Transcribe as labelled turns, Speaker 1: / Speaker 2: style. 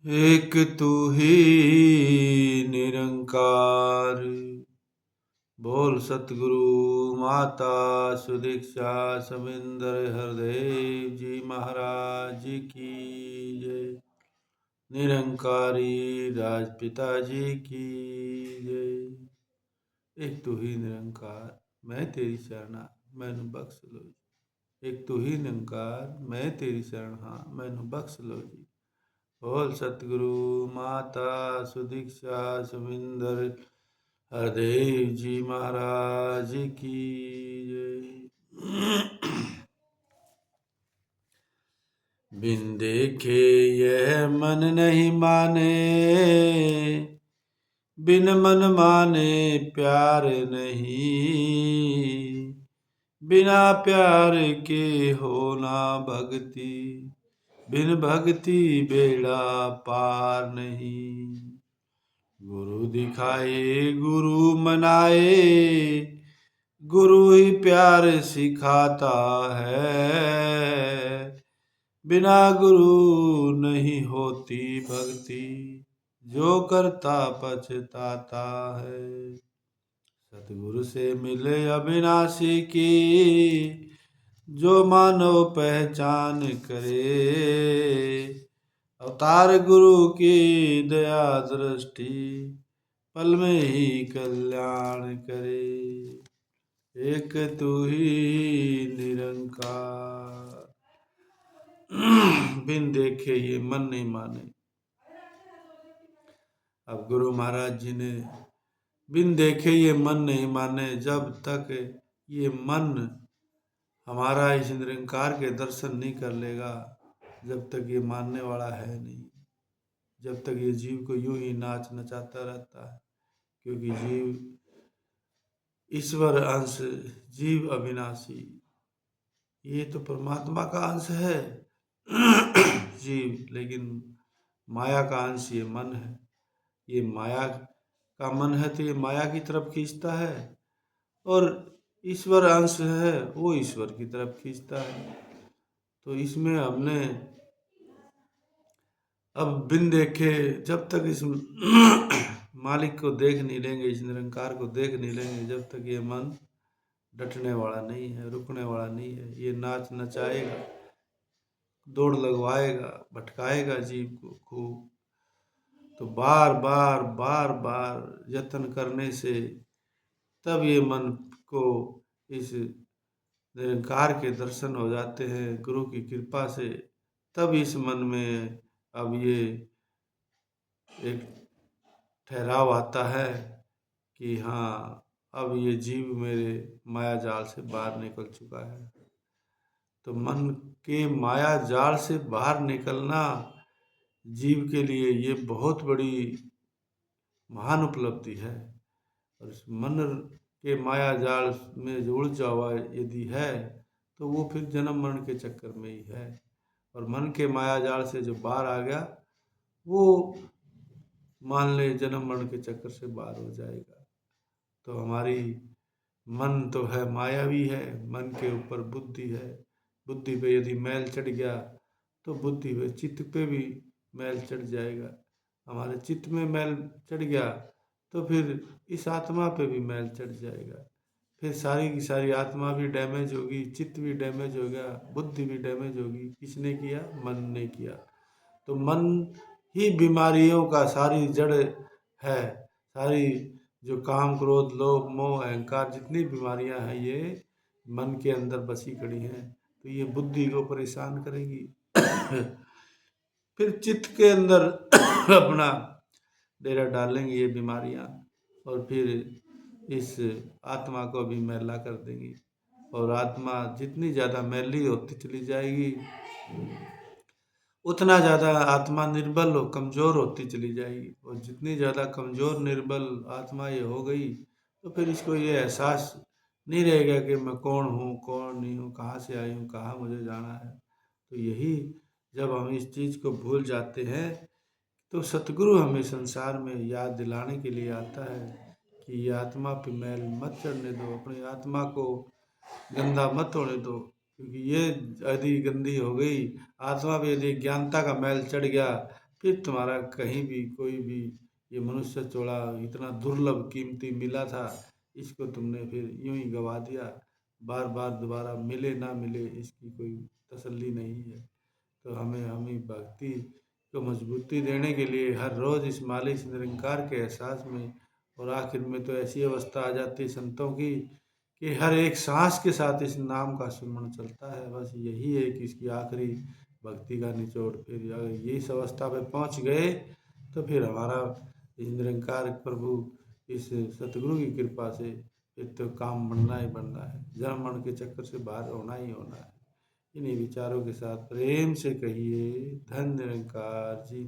Speaker 1: एक तू ही निरंकार। बोल सतगुरु माता सुदीक्षा समिंदर हरदेव जी महाराज की जय। निरंकारी राजपिता जी की जय। एक तू ही निरंकार मैं तेरी शरणा मैनू बख्श लो जी। एक तू ही निरंकार मैं तेरी शरण हाँ मैनू बख्श लो जी। बोल सतगुरु माता सुदीक्षा सुमिंदर हरदेव जी महाराज की जय। बिन देखे यह मन नहीं माने, बिन मन माने प्यार नहीं, बिना प्यार के होना भक्ति, बिन भक्ति बेड़ा पार नहीं। गुरु दिखाए गुरु मनाए, गुरु ही प्यार सिखाता है, बिना गुरु नहीं होती भक्ति, जो करता पछताता है। सतगुरु से मिले अविनाशी की, जो मानव पहचान करे, अवतार गुरु की दया दृष्टि, पल में ही कल्याण करे। एक तू ही निरंकार। बिन देखे ये मन नहीं माने। अब गुरु महाराज जी ने बिन देखे ये मन नहीं माने। जब तक ये मन हमारा इस निरंकार के दर्शन नहीं कर लेगा, जब तक ये मानने वाला है नहीं, जब तक ये जीव को यूं ही नाच नचाता रहता है। क्योंकि जीव ईश्वर अंश, जीव अविनाशी, ये तो परमात्मा का अंश है जीव, लेकिन माया का अंश ये मन है। ये माया का मन है तो ये माया की तरफ खींचता है, और ईश्वर अंश है वो ईश्वर की तरफ खींचता है। तो इसमें हमने अब बिन देखे, जब तक इस मालिक को देख नहीं लेंगे, इस निरंकार को देख नहीं लेंगे, जब तक ये मन डटने वाला नहीं है, रुकने वाला नहीं है। ये नाच नचाएगा, दौड़ लगवाएगा, भटकाएगा जीव को खूब। तो बार बार बार बार यत्न करने से तब ये मन को इस निरंकार के दर्शन हो जाते हैं गुरु की कृपा से। तब इस मन में अब ये एक ठहराव आता है कि हाँ, अब ये जीव मेरे माया जाल से बाहर निकल चुका है। तो मन के माया जाल से बाहर निकलना जीव के लिए ये बहुत बड़ी महान उपलब्धि है। और इस मन के माया जाल में जो उलझा हुआ यदि है, तो वो फिर जन्म मरण के चक्कर में ही है। और मन के माया जाल से जो बाहर आ गया, वो मान ले जन्म मरण के चक्कर से बाहर हो जाएगा। तो हमारी मन तो है मायावी है, मन के ऊपर बुद्धि है। बुद्धि पे यदि मैल चढ़ गया तो बुद्धि पे चित्त पे भी मैल चढ़ जाएगा। हमारे चित्त में मैल चढ़ गया तो फिर इस आत्मा पे भी मैल चढ़ जाएगा। फिर सारी की सारी आत्मा भी डैमेज होगी, चित्त भी डैमेज होगा, बुद्धि भी डैमेज होगी। किसने किया? मन ने किया। तो मन ही बीमारियों का सारी जड़ है। सारी जो काम क्रोध लोभ मोह अहंकार जितनी बीमारियां हैं, ये मन के अंदर बसी खड़ी हैं। तो ये बुद्धि को परेशान करेगी फिर चित्त के अंदर अपना डेरा डालेंगी ये बीमारियां, और फिर इस आत्मा को भी मैला कर देंगी। और आत्मा जितनी ज़्यादा मैली होती चली जाएगी, उतना ज़्यादा आत्मा निर्बल हो कमज़ोर होती चली जाएगी। और जितनी ज़्यादा कमज़ोर निर्बल आत्मा ये हो गई, तो फिर इसको ये एहसास नहीं रहेगा कि मैं कौन हूँ कौन नहीं हूँ, कहाँ से आई हूँ, कहाँ मुझे जाना है। तो यही जब हम इस चीज़ को भूल जाते हैं, तो सतगुरु हमें संसार में याद दिलाने के लिए आता है कि ये आत्मा पे मैल मत चढ़ने दो, अपनी आत्मा को गंदा मत होने दो। क्योंकि ये यदि गंदी हो गई, आत्मा पे यदि ज्ञानता का मैल चढ़ गया, फिर तुम्हारा कहीं भी कोई भी ये मनुष्य चोड़ा इतना दुर्लभ कीमती मिला था, इसको तुमने फिर यूं ही गवा दिया। बार बार दोबारा मिले ना मिले इसकी कोई तसल्ली नहीं है। तो हमें हमें भक्ति को मजबूती देने के लिए हर रोज़ इस मालिक से निरंकार के एहसास में, और आखिर में तो ऐसी अवस्था आ जाती है संतों की कि हर एक सांस के साथ इस नाम का सुमरण चलता है। बस यही है कि इसकी आखिरी भक्ति का निचोड़। फिर अगर ये इस अवस्था पे पहुंच गए तो फिर हमारा इस निरंकार प्रभु इस सतगुरु की कृपा से फिर तो काम बनना ही बनना है, जन्म मरण के चक्कर से बाहर होना ही होना है। इन्हीं विचारों के साथ प्रेम से कहिए धन निरंकार जी।